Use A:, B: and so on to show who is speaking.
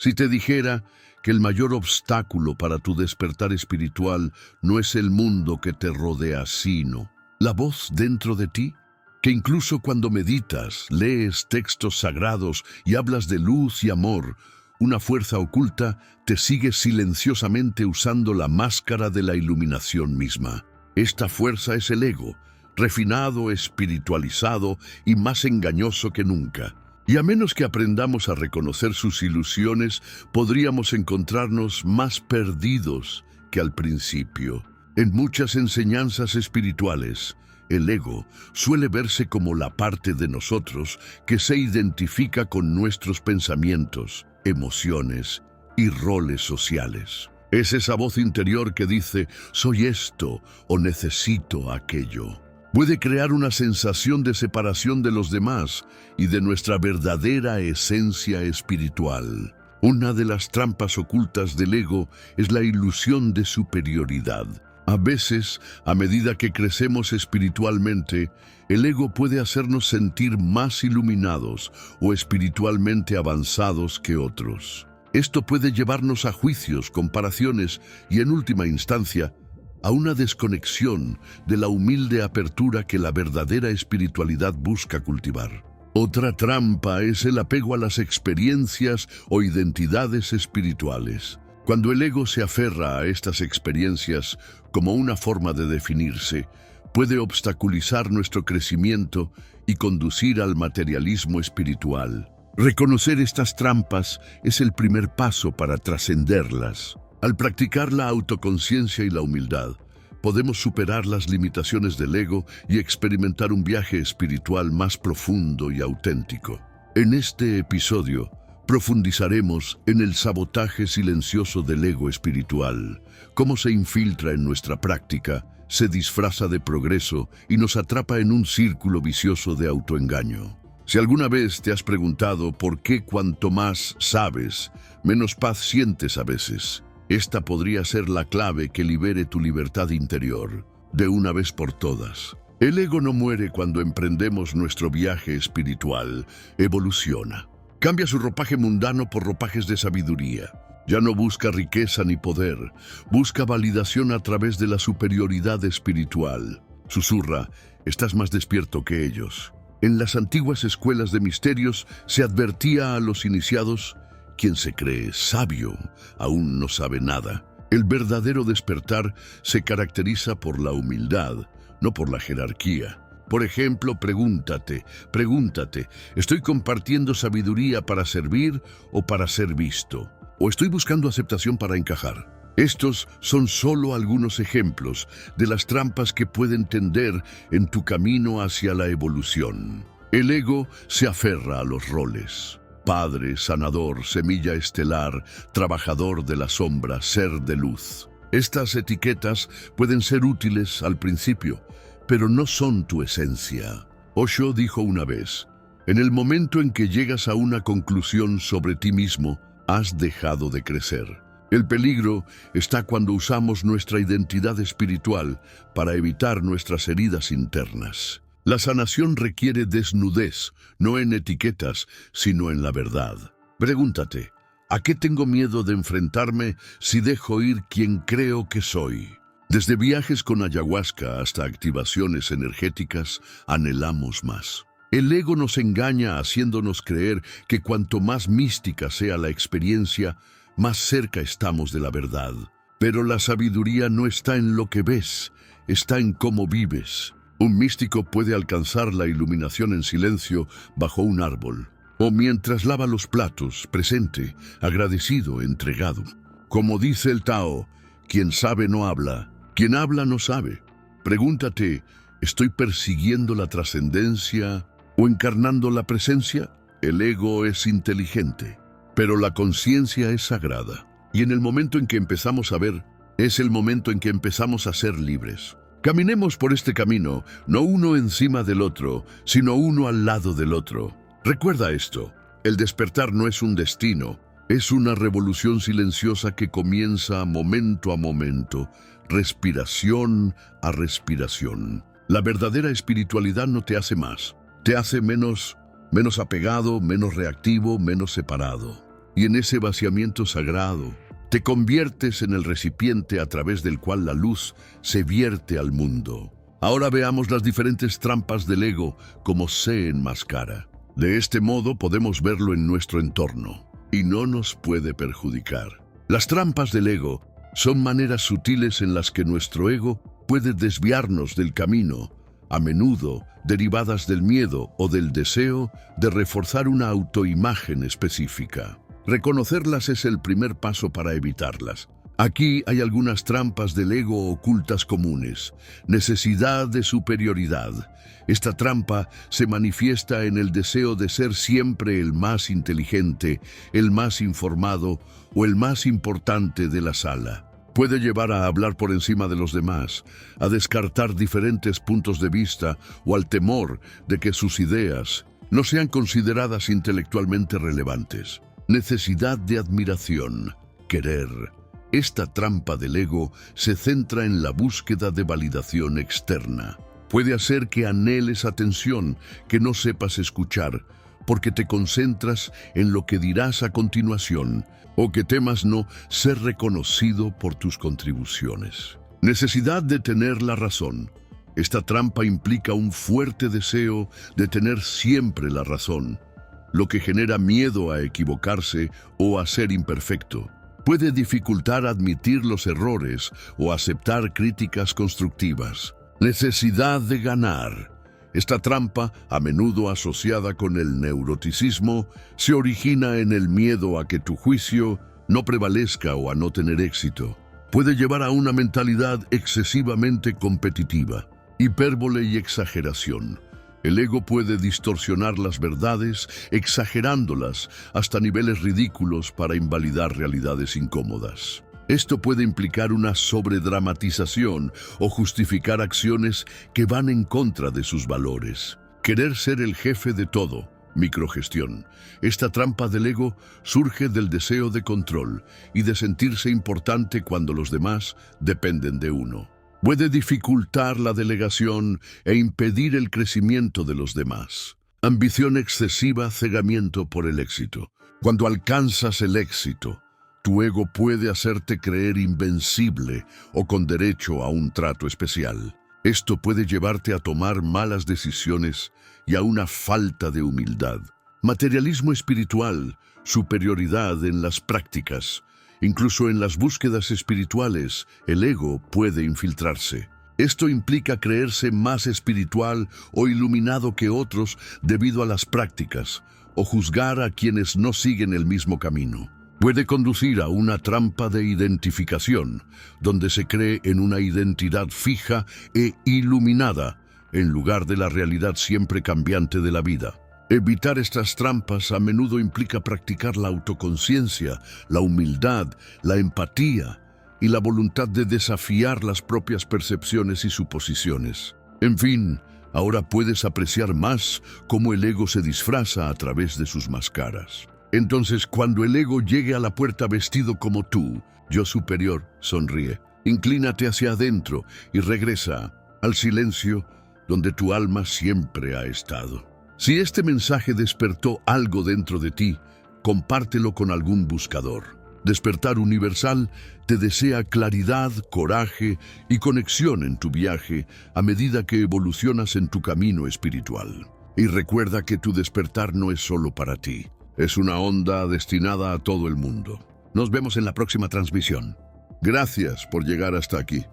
A: Si te dijera que el mayor obstáculo para tu despertar espiritual no es el mundo que te rodea, sino la voz dentro de ti, que incluso cuando meditas, lees textos sagrados y hablas de luz y amor, una fuerza oculta te sigue silenciosamente usando la máscara de la iluminación misma. Esta fuerza es el ego, refinado, espiritualizado y más engañoso que nunca. Y a menos que aprendamos a reconocer sus ilusiones, podríamos encontrarnos más perdidos que al principio. En muchas enseñanzas espirituales, el ego suele verse como la parte de nosotros que se identifica con nuestros pensamientos, emociones y roles sociales. Es esa voz interior que dice, soy esto o necesito aquello. Puede crear una sensación de separación de los demás y de nuestra verdadera esencia espiritual. Una de las trampas ocultas del ego es la ilusión de superioridad. A veces, a medida que crecemos espiritualmente, el ego puede hacernos sentir más iluminados o espiritualmente avanzados que otros. Esto puede llevarnos a juicios, comparaciones y, en última instancia, a una desconexión de la humilde apertura que la verdadera espiritualidad busca cultivar. Otra trampa es el apego a las experiencias o identidades espirituales. Cuando el ego se aferra a estas experiencias como una forma de definirse, puede obstaculizar nuestro crecimiento y conducir al materialismo espiritual. Reconocer estas trampas es el primer paso para trascenderlas. Al practicar la autoconciencia y la humildad, podemos superar las limitaciones del ego y experimentar un viaje espiritual más profundo y auténtico. En este episodio, profundizaremos en el sabotaje silencioso del ego espiritual, cómo se infiltra en nuestra práctica, se disfraza de progreso y nos atrapa en un círculo vicioso de autoengaño. Si alguna vez te has preguntado por qué cuanto más sabes, menos paz sientes a veces, esta podría ser la clave que libere tu libertad interior, de una vez por todas. El ego no muere cuando emprendemos nuestro viaje espiritual, evoluciona. Cambia su ropaje mundano por ropajes de sabiduría. Ya no busca riqueza ni poder, busca validación a través de la superioridad espiritual. Susurra, estás más despierto que ellos. En las antiguas escuelas de misterios se advertía a los iniciados, quien se cree sabio aún no sabe nada. El verdadero despertar se caracteriza por la humildad, no por la jerarquía. Por ejemplo, pregúntate, ¿estoy compartiendo sabiduría para servir o para ser visto? ¿O estoy buscando aceptación para encajar? Estos son solo algunos ejemplos de las trampas que pueden tender en tu camino hacia la evolución. El ego se aferra a los roles. Padre, sanador, semilla estelar, trabajador de la sombra, ser de luz. Estas etiquetas pueden ser útiles al principio, pero no son tu esencia. Osho dijo una vez, en el momento en que llegas a una conclusión sobre ti mismo, has dejado de crecer. El peligro está cuando usamos nuestra identidad espiritual para evitar nuestras heridas internas. La sanación requiere desnudez, no en etiquetas, sino en la verdad. Pregúntate, ¿a qué tengo miedo de enfrentarme si dejo ir quien creo que soy? Desde viajes con ayahuasca hasta activaciones energéticas, anhelamos más. El ego nos engaña haciéndonos creer que cuanto más mística sea la experiencia, más cerca estamos de la verdad. Pero la sabiduría no está en lo que ves, está en cómo vives. Un místico puede alcanzar la iluminación en silencio bajo un árbol, o mientras lava los platos, presente, agradecido, entregado. Como dice el Tao, quien sabe no habla, quien habla no sabe. Pregúntate, ¿estoy persiguiendo la trascendencia o encarnando la presencia? El ego es inteligente, pero la conciencia es sagrada. Y en el momento en que empezamos a ver, es el momento en que empezamos a ser libres. Caminemos por este camino, no uno encima del otro, sino uno al lado del otro. Recuerda esto, el despertar no es un destino, es una revolución silenciosa que comienza momento a momento, respiración a respiración. La verdadera espiritualidad no te hace más, te hace menos apegado, menos reactivo, menos separado. Y en ese vaciamiento sagrado, te conviertes en el recipiente a través del cual la luz se vierte al mundo. Ahora veamos las diferentes trampas del ego como se enmascara. De este modo podemos verlo en nuestro entorno y no nos puede perjudicar. Las trampas del ego son maneras sutiles en las que nuestro ego puede desviarnos del camino, a menudo derivadas del miedo o del deseo de reforzar una autoimagen específica. Reconocerlas es el primer paso para evitarlas. Aquí hay algunas trampas del ego ocultas comunes. Necesidad de superioridad. Esta trampa se manifiesta en el deseo de ser siempre el más inteligente, el más informado o el más importante de la sala. Puede llevar a hablar por encima de los demás, a descartar diferentes puntos de vista o al temor de que sus ideas no sean consideradas intelectualmente relevantes. Necesidad de admiración, querer. Esta trampa del ego se centra en la búsqueda de validación externa. Puede hacer que anheles atención que no sepas escuchar, porque te concentras en lo que dirás a continuación, o que temas no ser reconocido por tus contribuciones. Necesidad de tener la razón. Esta trampa implica un fuerte deseo de tener siempre la razón, lo que genera miedo a equivocarse o a ser imperfecto. Puede dificultar admitir los errores o aceptar críticas constructivas. Necesidad de ganar. Esta trampa, a menudo asociada con el neuroticismo, se origina en el miedo a que tu juicio no prevalezca o a no tener éxito. Puede llevar a una mentalidad excesivamente competitiva, hipérbole y exageración. El ego puede distorsionar las verdades, exagerándolas hasta niveles ridículos para invalidar realidades incómodas. Esto puede implicar una sobredramatización o justificar acciones que van en contra de sus valores. Querer ser el jefe de todo, microgestión. Esta trampa del ego surge del deseo de control y de sentirse importante cuando los demás dependen de uno. Puede dificultar la delegación e impedir el crecimiento de los demás. Ambición excesiva, cegamiento por el éxito. Cuando alcanzas el éxito, tu ego puede hacerte creer invencible o con derecho a un trato especial. Esto puede llevarte a tomar malas decisiones y a una falta de humildad. Materialismo espiritual, superioridad en las prácticas. Incluso en las búsquedas espirituales, el ego puede infiltrarse. Esto implica creerse más espiritual o iluminado que otros debido a las prácticas, o juzgar a quienes no siguen el mismo camino. Puede conducir a una trampa de identificación, donde se cree en una identidad fija e iluminada, en lugar de la realidad siempre cambiante de la vida. Evitar estas trampas a menudo implica practicar la autoconciencia, la humildad, la empatía y la voluntad de desafiar las propias percepciones y suposiciones. En fin, ahora puedes apreciar más cómo el ego se disfraza a través de sus máscaras. Entonces, cuando el ego llegue a la puerta vestido como tú, yo superior, sonríe. Inclínate hacia adentro y regresa al silencio donde tu alma siempre ha estado. Si este mensaje despertó algo dentro de ti, compártelo con algún buscador. Despertar Universal te desea claridad, coraje y conexión en tu viaje a medida que evolucionas en tu camino espiritual. Y recuerda que tu despertar no es solo para ti, es una onda destinada a todo el mundo. Nos vemos en la próxima transmisión. Gracias por llegar hasta aquí.